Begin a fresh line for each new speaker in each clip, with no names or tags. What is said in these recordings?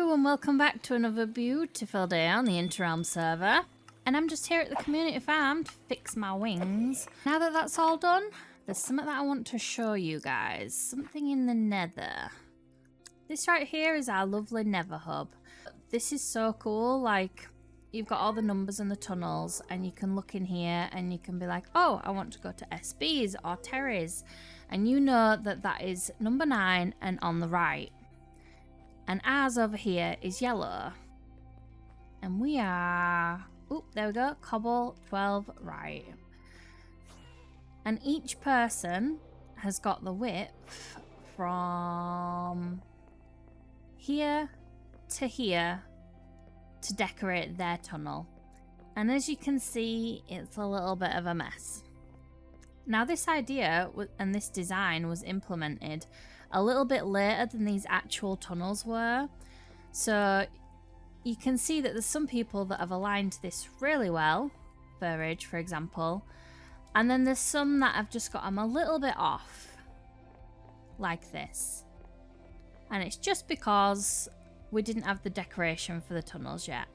Hello and welcome back to another beautiful day on the Inter Realms server. And I'm just here at the community farm to fix my wings. Now that that's all done, there's something that I want to show you guys. Something in the nether. This right here is our lovely nether hub. This is so cool, like you've got all the numbers and the tunnels and you can look in here and you can be like, oh, I want to go to SBs or Terry's. And you know that that is number 9 and on the right. And ours over here is yellow. And we are... Oop, there we go. Cobble 12 right. And each person has got the width from here to here to decorate their tunnel. And as you can see, it's a little bit of a mess. Now this idea and this design was implemented a little bit later than these actual tunnels were. So you can see that there's some people that have aligned this really well, Furridge for example, and then there's some that have just got them a little bit off, like this. And it's just because we didn't have the decoration for the tunnels yet.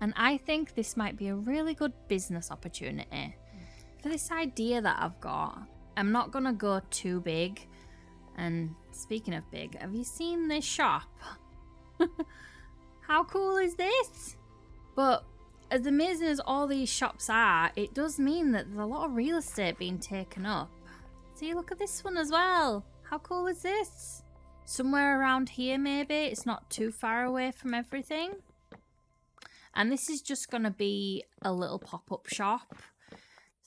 And I think this might be a really good business opportunity. For this idea that I've got, I'm not gonna go too big. And speaking of big, have you seen this shop? How cool is this? But as amazing as all these shops are, it does mean that there's a lot of real estate being taken up. See, look at this one as well. How cool is this? Somewhere around here maybe, it's not too far away from everything. And this is just gonna be a little pop-up shop.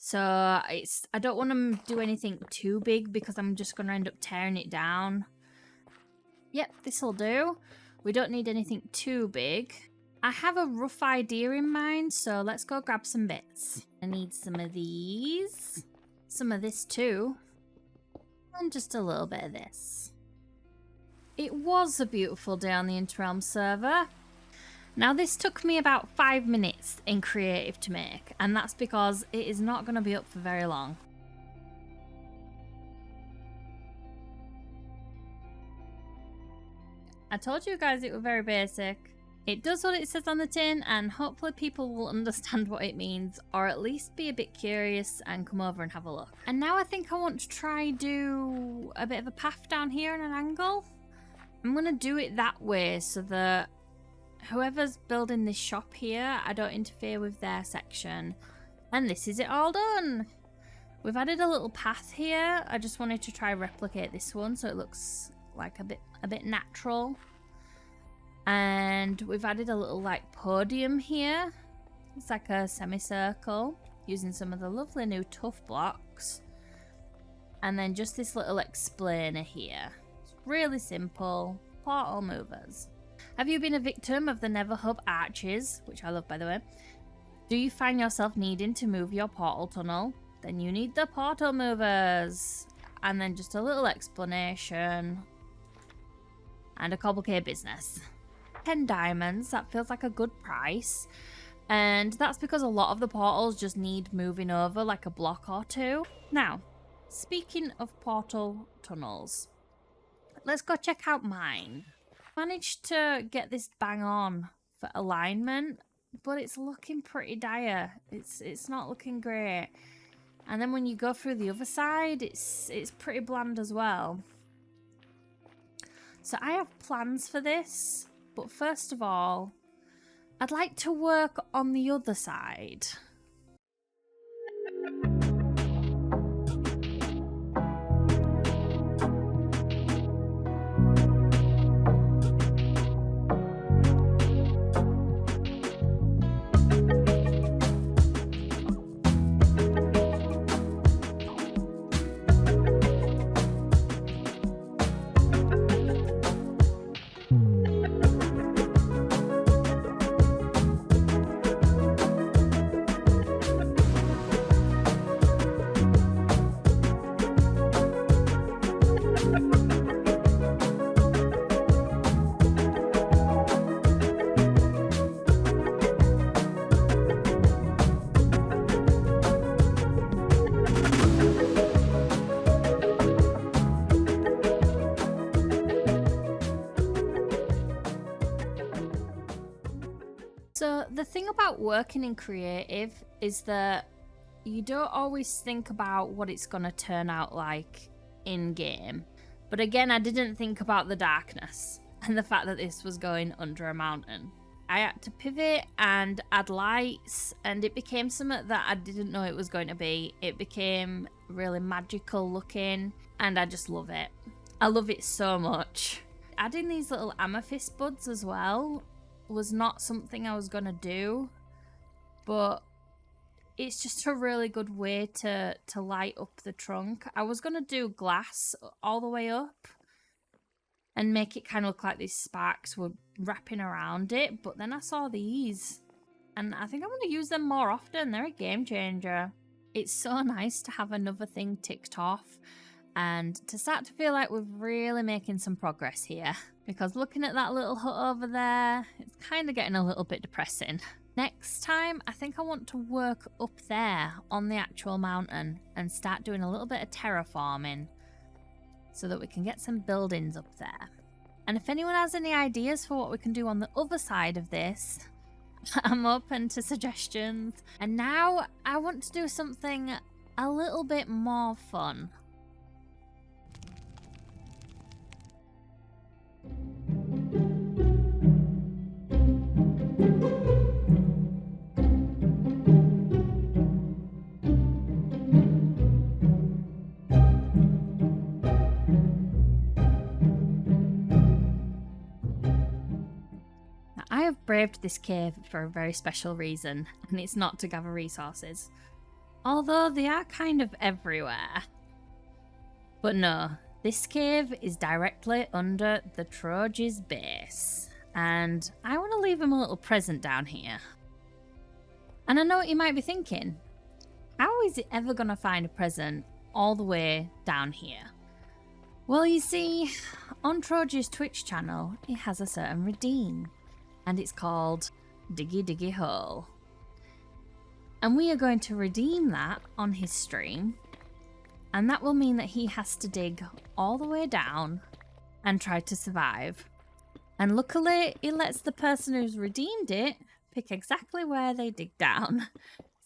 So I don't want to do anything too big because I'm just going to end up tearing it down. Yep, this'll do. We don't need anything too big. I have a rough idea in mind, so let's go grab some bits. I need some of these, some of this too, and just a little bit of this. It was a beautiful day on the Inter Realms server. Now this took me about 5 minutes in creative to make, and that's because it is not going to be up for very long. I told you guys it was very basic. It does what it says on the tin, and hopefully people will understand what it means, or at least be a bit curious and come over and have a look. And now I think I want to try do a bit of a path down here on an angle. I'm going to do it that way so that whoever's building this shop here, I don't interfere with their section. And this is it all done. We've added a little path here. I just wanted to try replicate this one so it looks like a bit natural. And we've added a little like podium here. It's like a semicircle using some of the lovely new tough blocks. And then just this little explainer here. It's really simple. Portal movers. Have you been a victim of the Nether Hub arches, which I love by the way? Do you find yourself needing to move your portal tunnel? Then you need the portal movers. And then just a little explanation. And a complicated business. 10 diamonds, that feels like a good price. And that's because a lot of the portals just need moving over like a block or two. Now, speaking of portal tunnels, let's go check out mine. Managed to get this bang on for alignment, but it's looking pretty dire. It's not looking great. And then when you go through the other side, it's pretty bland as well. So I have plans for this, but first of all, I'd like to work on the other side. So the thing about working in creative is that you don't always think about what it's going to turn out like in game. But again, I didn't think about the darkness and the fact that this was going under a mountain. I had to pivot and add lights, and it became something that I didn't know it was going to be. It became really magical looking, and I just love it. I love it so much. Adding these little amethyst buds as well was not something I was going to do, but it's just a really good way to light up the trunk. I was going to do glass all the way up and make it kind of look like these sparks were wrapping around it, but then I saw these and I think I'm going to use them more often. They're a game changer. It's so nice to have another thing ticked off and to start to feel like we're really making some progress here, because looking at that little hut over there, it's kind of getting a little bit depressing. Next time, I think I want to work up there on the actual mountain and start doing a little bit of terraforming so that we can get some buildings up there. And if anyone has any ideas for what we can do on the other side of this, I'm open to suggestions. And now I want to do something a little bit more fun. I have braved this cave for a very special reason, and it's not to gather resources. Although they are kind of everywhere. But no, this cave is directly under the Troji's base, and I want to leave him a little present down here. And I know what you might be thinking. How is it ever going to find a present all the way down here? Well, you see, on Troji's Twitch channel, it has a certain redeem. And it's called Diggy Diggy Hole. And we are going to redeem that on his stream. And that will mean that he has to dig all the way down and try to survive. And luckily, it lets the person who's redeemed it pick exactly where they dig down.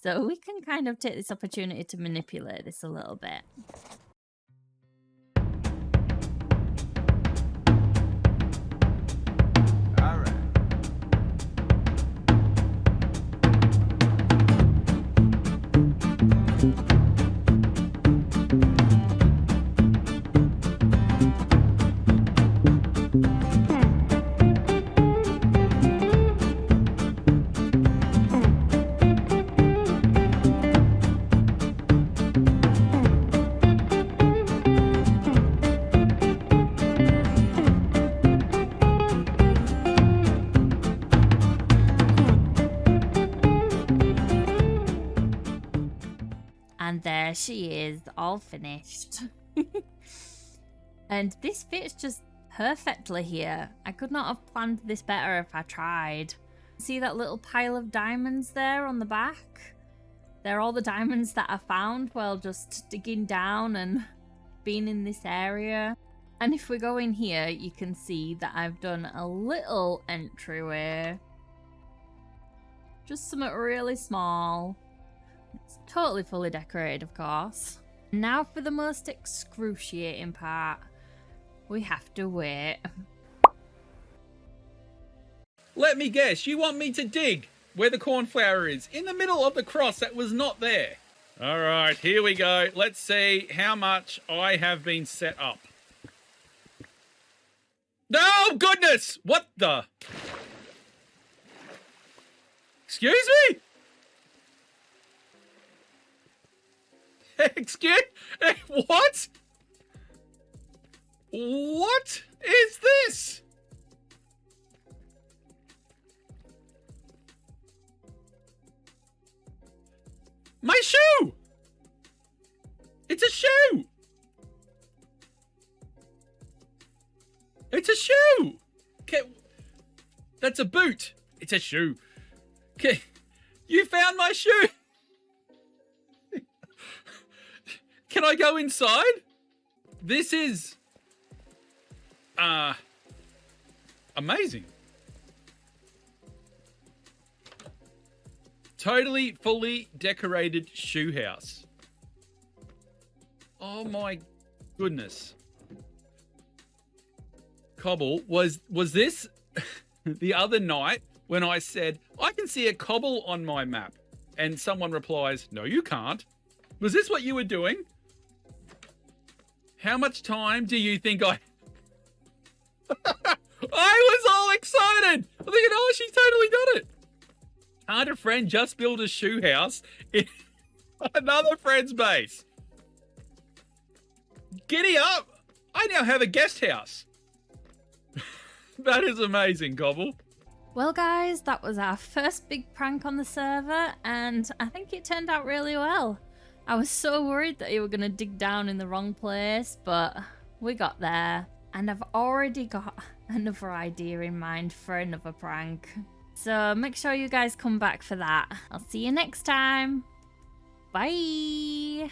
So we can kind of take this opportunity to manipulate this a little bit. And there she is, all finished. And this fits just perfectly here. I could not have planned this better if I tried. See that little pile of diamonds there on the back? They're all the diamonds that I found while just digging down and being in this area. And if we go in here, you can see that I've done a little entryway. Just something really small. It's totally fully decorated, of course. Now for the most excruciating part. We have to wait.
Let me guess, you want me to dig where the cornflower is, in the middle of the cross that was not there. All right, here we go. Let's see how much I have been set up. Oh, goodness! What the? Excuse me? Excuse? What? What is this? My shoe! It's a shoe! It's a shoe! Okay, that's a boot. It's a shoe. Okay, you found my shoe! Can I go inside? This is amazing. Totally fully decorated shoe house. Oh my goodness. Cobble, was this the other night when I said, I can see a cobble on my map? And someone replies, no, you can't. Was this what you were doing? How much time do you think I... I was all excited. I'm thinking, oh, she's totally done it. Can't a friend just build a shoe house in another friend's base? Giddy up. I now have a guest house. That is amazing, Cobble.
Well, guys, that was our first big prank on the server, and I think it turned out really well. I was so worried that you were going to dig down in the wrong place, but we got there. And I've already got another idea in mind for another prank. So make sure you guys come back for that. I'll see you next time. Bye!